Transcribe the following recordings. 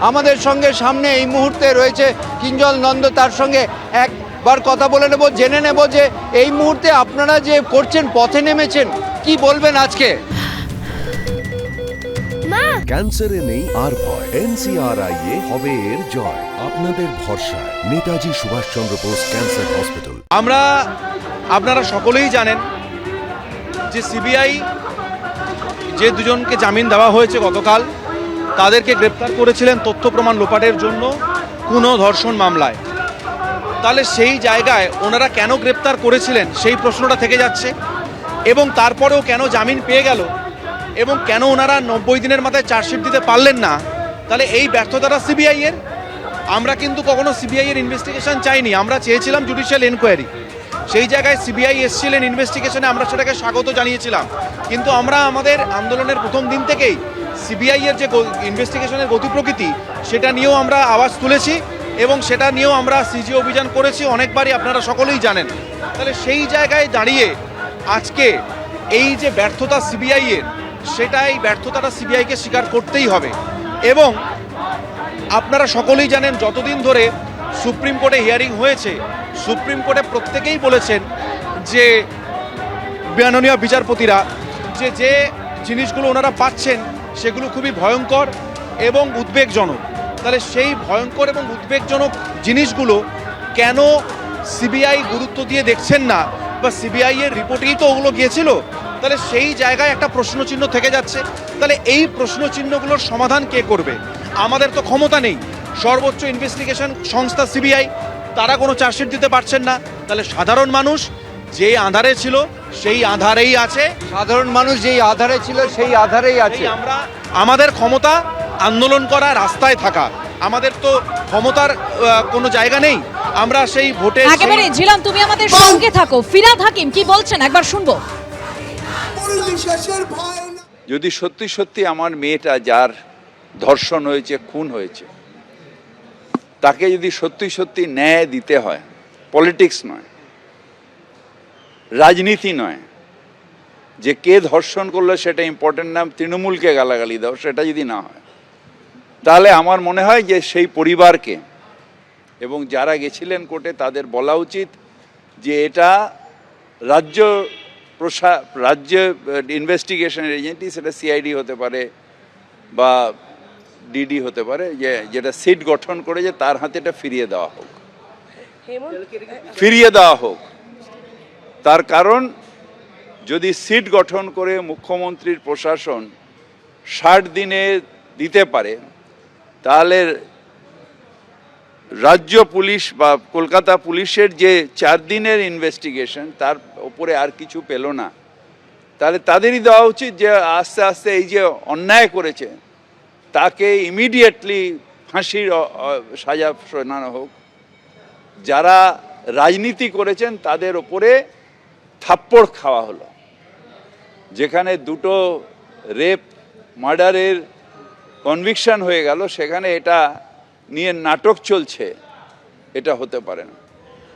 আমাদের সঙ্গে সামনে এই মুহূর্তে রয়েছে কিঞ্জল নন্দ, তার সঙ্গে একবার কথা বলে নেব, জেনে নেব যে এই মুহূর্তে আপনারা যে করছেন, পথে নেমেছেন, কি বলবেন আজকে? ক্যান্সারে নেই আর ভয়, NCRI হবে এর জয়। আপনাদের ভরসা নেতাজি সুভাষচন্দ্র বোস ক্যান্সার হসপিটাল। আপনারা সকলেই জানেন যে সিবিআই যে দুজনকে জামিন দেওয়া হয়েছে গতকাল, তাদেরকে গ্রেপ্তার করেছিলেন তথ্য প্রমাণ লোপাটের জন্য খুন ও ধর্ষণ মামলায়। তাহলে সেই জায়গায় ওনারা কেন গ্রেপ্তার করেছিলেন সেই প্রশ্নটা থেকে যাচ্ছে, এবং তারপরেও কেন জামিন পেয়ে গেল, এবং কেন ওনারা 90 দিনের মাথায় চার্জশিট দিতে পারলেন না। তাহলে এই ব্যর্থতাটা সিবিআইয়ের। আমরা কিন্তু কখনো সিবিআইয়ের ইনভেস্টিগেশন চাইনি, আমরা চেয়েছিলাম জুডিশিয়াল এনকোয়ারি। সেই জায়গায় সিবিআই এসেছিলেন ইনভেস্টিগেশনে, আমরা সেটাকে স্বাগত জানিয়েছিলাম। কিন্তু আমরা আমাদের আন্দোলনের প্রথম দিন থেকেই সিবিআইয়ের যে ইনভেস্টিগেশনের গতি প্রকৃতি, সেটা নিয়েও আমরা আওয়াজ তুলেছি এবং সেটা নিয়েও আমরা সিজি অভিযান করেছি অনেকবারই, আপনারা সকলেই জানেন। তাহলে সেই জায়গায় দাঁড়িয়ে আজকে এই যে ব্যর্থতা সিবিআইয়ের, সেটাই ব্যর্থতাটা সিবিআইকে স্বীকার করতেই হবে। এবং আপনারা সকলেই জানেন যতদিন ধরে সুপ্রিম কোর্টে হিয়ারিং হয়েছে, সুপ্রিম কোর্টে প্রত্যেকেই বলেছেন যে মাননীয় বিচারপতিরা যে জিনিসগুলো ওনারা পাচ্ছেন সেগুলো খুবই ভয়ঙ্কর এবং উদ্বেগজনক। তাহলে সেই ভয়ঙ্কর এবং উদ্বেগজনক জিনিসগুলো কেন সিবিআই গুরুত্ব দিয়ে দেখছেন না, বা সিবিআইয়ের রিপোর্টেই তো ওগুলো গিয়েছিল। তাহলে সেই জায়গায় একটা প্রশ্নচিহ্ন থেকে যাচ্ছে। তাহলে এই প্রশ্নচিহ্নগুলোর সমাধান কে করবে? আমাদের তো ক্ষমতা নেই। সর্বোচ্চ ইনভেস্টিগেশন সংস্থা সিবিআই, তারা কোনো চার্জশিট দিতে পারছেন না। তাহলে সাধারণ মানুষ যে আধারে ছিল সেই আধারেই আছে। সাধারণ মানুষ যেই আধারে ছিল সেই আধারেই আছে। আমরা আমাদের ক্ষমতা আন্দোলন করা, রাস্তায় থাকা, আমাদের তো ক্ষমতার কোনো জায়গা নেই। আমরা সেই ভোটে একেবারে ঝিলাম, তুমি আমাদের সঙ্গে থাকো। ফিরহাদ হাকিম কি বলছেন একবার শুনবো। যদি সত্যি সত্যি আমার মেয়েটা, যার ধর্ষণ হয়েছে, খুন হয়েছে, তাকে যদি সত্যি সত্যি ন্যায় দিতে হয়, পলিটিক্স নয়, রাজনীতি নয়, যে কে ধর্ষণ করলো সেটা ইম্পর্টেন্ট না, তৃণমূলকে গালাগালি দাও, সেটা যদি না হয়, তাহলে আমার মনে হয় যে সেই পরিবারকে এবং যারা গেছিলেন কোর্টে তাদের বলা উচিত যে এটা রাজ্য ইনভেস্টিগেশনের এজেন্সি, সেটা সিআইডি হতে পারে বা ডিডি হতে পারে, যেটা সিট গঠন করে যে তার হাতে এটা ফিরিয়ে দেওয়া হোক। তার কারণ যদি সিট গঠন করে মুখ্যমন্ত্রীর প্রশাসন 60 দিনে দিতে পারে, তাহলে রাজ্য পুলিশ বা কলকাতা পুলিশের যে 4 দিনের ইনভেস্টিগেশন, তার উপরে আর কিছু পেল না, তাহলে তাদেরই দেওয়া উচিত যে আস্তে আস্তে এই যে অন্যায় করেছে তাকে ইমিডিয়েটলি ফাঁসির সাজা শোনানো হোক। যারা রাজনীতি করেছেন তাদের ওপরে থাপ্পড় খাওয়া হলো। যেখানে 2টো রেপ মার্ডারের কনভিকশন হয়ে গেল, সেখানে এটা নিয়ে নাটক চলছে, এটা হতে পারে না।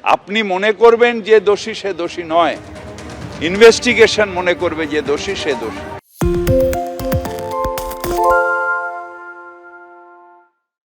আপনি মনে করবেন যে দোষী, সে দোষী নয়। ইনভেস্টিগেশন মনে করবে যে দোষী, সে দোষী।